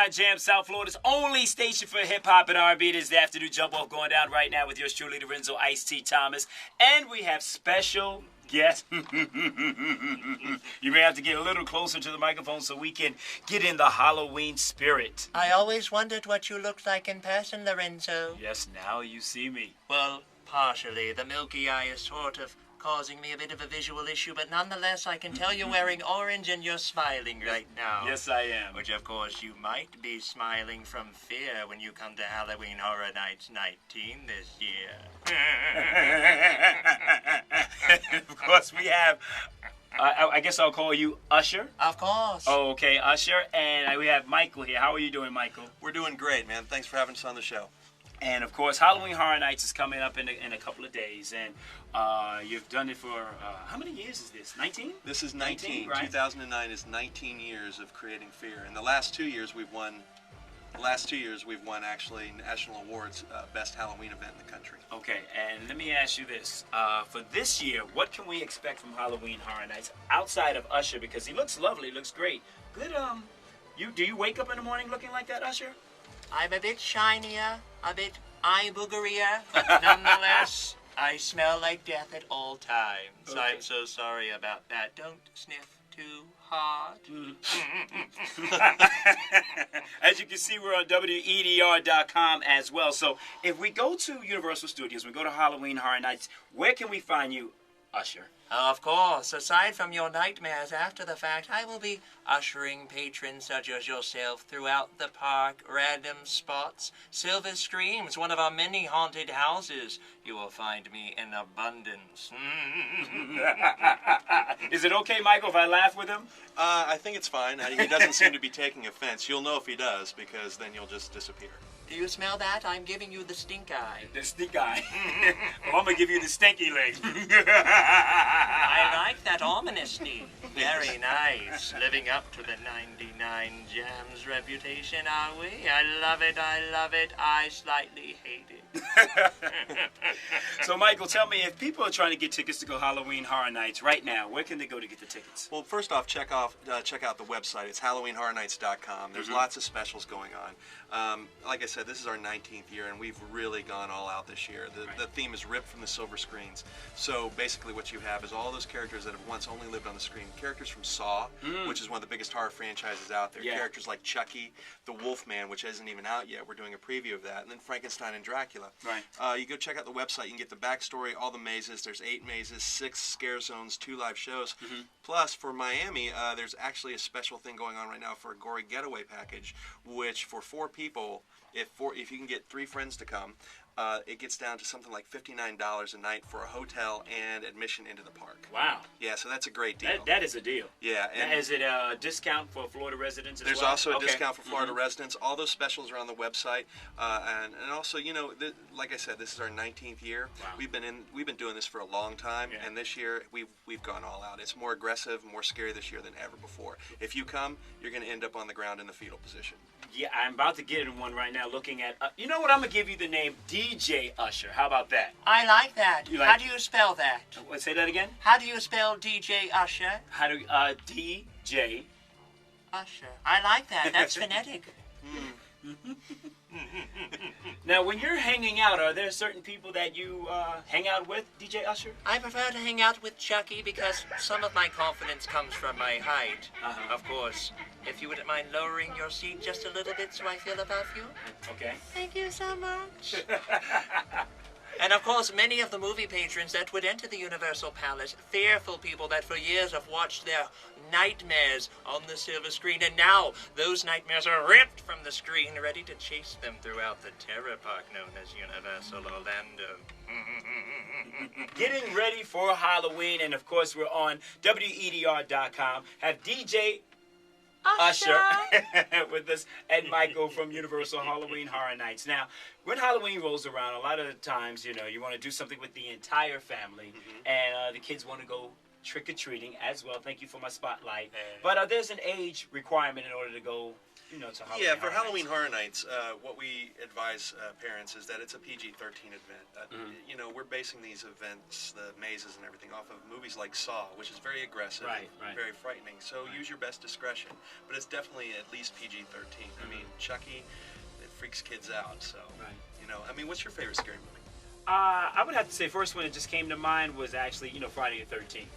Jam, South Florida's only station for hip-hop and R&B. It is the afternoon jump-off going down right now with yours truly, Lorenzo Ice-T Thomas. And we have special guests. You may have to get a little closer to the microphone so we can get in the Halloween spirit. I always wondered what you looked like in person, Lorenzo. Yes, now you see me. Well, partially. The milky eye is sort of causing me a bit of a visual issue, but nonetheless, I can tell you're wearing orange and you're smiling right now. Yes, I am. Which, of course, you might be smiling from fear when you come to Halloween Horror Nights 19 this year. Of course, we have, I guess I'll call you Usher. Of course. Oh, okay, Usher. And we have Michael here. How are you doing, Michael? We're doing great, man. Thanks for having us on the show. And, of course, Halloween Horror Nights is coming up in a couple of days. And you've done it for, how many years is this? 19? This is 19. Right? 2009 is 19 years of creating fear. And the last 2 years we've won actually national awards, best Halloween event in the country. Okay, and let me ask you this. For this year, what can we expect from Halloween Horror Nights outside of Usher? Because he looks lovely, looks great. Good, do you wake up in the morning looking like that, Usher? I'm a bit shinier, a bit eye boogerier. Nonetheless, I smell like death at all times. Okay. I'm so sorry about that. Don't sniff too hard. As you can see, we're on WEDR.com as well. So if we go to Universal Studios, we go to Halloween Horror Nights, where can we find you, Usher? Of course, aside from your nightmares after the fact, I will be ushering patrons such as yourself throughout the park, random spots. Silver Screams, one of our many haunted houses. You will find me in abundance. Is it okay, Michael, if I laugh with him? I think it's fine. He doesn't seem to be taking offense. You'll know if he does, because then you'll just disappear. Do you smell that? I'm giving you the stink eye. The stink eye. Well, I'm going to give you the stinky leg. I like that ominously. Very nice. Living up to the 99 Jams reputation, are we? I love it, I love it. I slightly hate it. So, Michael, tell me, if people are trying to get tickets to go Halloween Horror Nights right now, where can they go to get the tickets? Well, first off, check out the website. It's HalloweenHorrorNights.com. There's lots of specials going on. Like I said, this is our 19th year, and we've really gone all out this year. The theme is ripped from the silver screens. So basically what you have is all those characters that have once only lived on the screen. Characters from Saw, which is one of the biggest horror franchises out there. Yeah. Characters like Chucky, the Wolfman, which isn't even out yet. We're doing a preview of that. And then Frankenstein and Dracula. Right. You go check out the website. You can get the backstory, all the mazes. There's 8 mazes, 6 scare zones, 2 live shows. Plus, for Miami, there's actually a special thing going on right now for a gory getaway package, which for 4 people, if you can get 3 friends to come, it gets down to something like $59 a night for a hotel and admission into the park. Wow. Yeah, so that's a great deal. That is a deal. Yeah. And is it a discount for Florida residents as well? There's also a discount for Florida residents. All those specials are on the website. And also, you know, like I said, this is our 19th year. Wow. We've been doing this for a long time, and this year we've gone all out. It's more aggressive, more scary this year than ever before. If you come, you're going to end up on the ground in the fetal position. Yeah, I'm about to get in one right now looking at, you know what, I'm going to give you the name DJ Usher. How about that? I like that. You like- How do you spell that? Say that again? How do you spell DJ Usher? How do, DJ. Usher. I like that. That's phonetic. Now, when you're hanging out, are there certain people that you hang out with, DJ Usher? I prefer to hang out with Chucky because some of my confidence comes from my height. Of course. If you wouldn't mind lowering your seat just a little bit so I feel above you. Okay. Thank you so much. And of course, many of the movie patrons that would enter the Universal Palace, fearful people that for years have watched their nightmares on the silver screen, and now those nightmares are ripped from the screen, ready to chase them throughout the terror park known as Universal Orlando. Getting ready for Halloween, and of course, we're on WEDR.com. Have DJ Usher with us, and Michael from Universal Halloween Horror Nights. Now, when Halloween rolls around, a lot of the times, you know, you want to do something with the entire family, and the kids want to go trick-or-treating as well. Thank you for my spotlight. But there's an age requirement in order to go to Halloween. Yeah, for Horror Halloween Nights. Horror Nights, what we advise parents is that it's a PG-13 event. We're basing these events, the mazes and everything, off of movies like Saw, which is very aggressive, Right. very frightening. So use your best discretion. But it's definitely at least PG-13. I mean, Chucky, it freaks kids out. So, what's your favorite scary movie? I would have to say first one that just came to mind was actually Friday the 13th.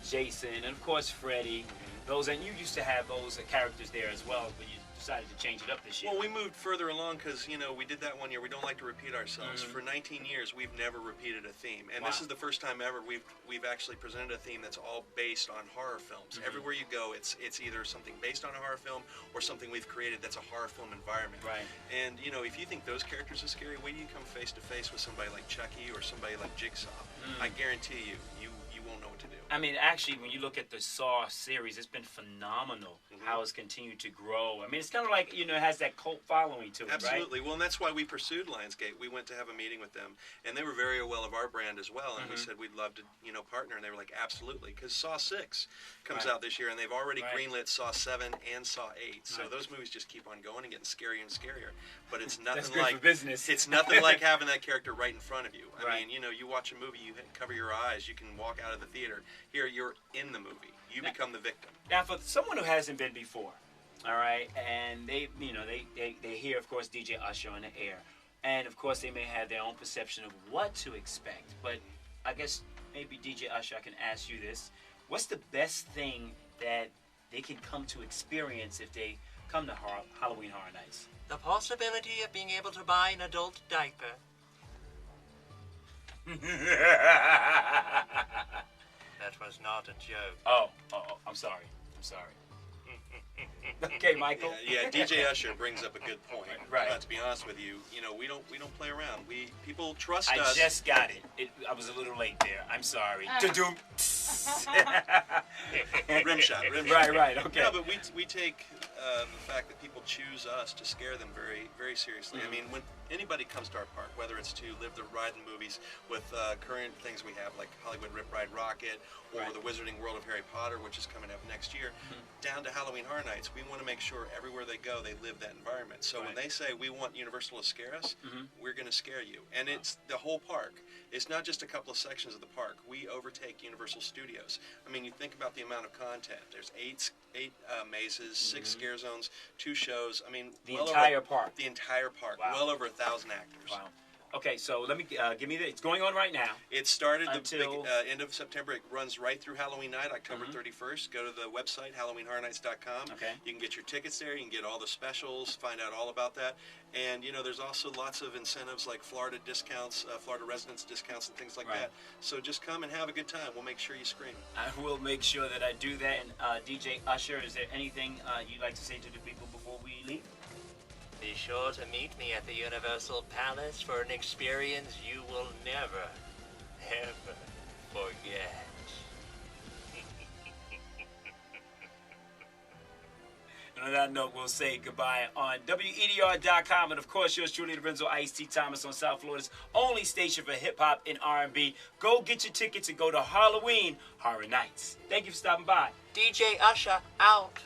Jason and of course Freddy. Those, and you used to have those characters there as well, but you decided to change it up this year. Well, we moved further along because, we did that one year. We don't like to repeat ourselves. For 19 years, we've never repeated a theme. And this is the first time ever we've actually presented a theme that's all based on horror films. Everywhere you go, it's either something based on a horror film or something we've created that's a horror film environment. Right. And, if you think those characters are scary, wait till you come face to face with somebody like Chucky or somebody like Jigsaw. I guarantee you won't know what to do. I mean, actually, when you look at the Saw series, it's been phenomenal how it's continued to grow. I mean, it's kind of like, it has that cult following to it, Absolutely. right? Well, and that's why we pursued Lionsgate. We went to have a meeting with them, and they were very aware of our brand as well, and we said we'd love to, partner, and they were like, absolutely, because Saw 6 comes out this year, and they've already greenlit Saw 7 and Saw 8, so those movies just keep on going and getting scarier and scarier, but it's nothing That's good like for business. It's nothing like having that character right in front of you. I Right. mean, you watch a movie, you cover your eyes, you can walk out of the theater. Here, you're in the movie. You become the victim. Now, for someone who hasn't been before, all right, and they hear, of course, DJ Usher on the air, and of course they may have their own perception of what to expect. But I guess maybe DJ Usher, I can ask you this: what's the best thing that they can come to experience if they come to Halloween Horror Nights? The possibility of being able to buy an adult diaper. That was not a joke. Oh, I'm sorry. Okay, Michael. Yeah, DJ Usher brings up a good point. Right. To be honest with you, we don't play around. People trust I us. just got it. I was a little late there. I'm sorry. Da-doom. Rim shot. Right. Okay. No, but we take the fact that people choose us to scare them very, very seriously. I mean, when anybody comes to our park, whether it's to live the ride in movies with current things we have like Hollywood Rip Ride Rocket or the Wizarding World of Harry Potter, which is coming up next year, down to Halloween Horror Nights, we want to make sure everywhere they go, they live that environment. So when they say we want Universal to scare us, we're going to scare you. And it's the whole park. It's not just a couple of sections of the park. We overtake Universal Studios. I mean, you think about the amount of content. There's eight mazes, 6 scare zones, 2 shows. I mean, The entire park. The entire park. Wow. Well over 1,000 actors. Wow. Okay, so let me give me it's going on right now. It started Until- the end of September. It runs right through Halloween night, October 31st. Go to the website, HalloweenHorrorNights.com. Okay. You can get your tickets there. You can get all the specials, find out all about that. And, there's also lots of incentives like Florida discounts, Florida residence discounts and things like that. So just come and have a good time. We'll make sure you scream. I will make sure that I do that. And DJ Usher, is there anything you'd like to say to the people before we leave? Be sure to meet me at the Universal Palace for an experience you will never, ever forget. And on that note, we'll say goodbye on WEDR.com. And, of course, yours truly, Lorenzo Ice-T Thomas on South Florida's only station for hip-hop and R&B. Go get your tickets and go to Halloween Horror Nights. Thank you for stopping by. DJ Usher out.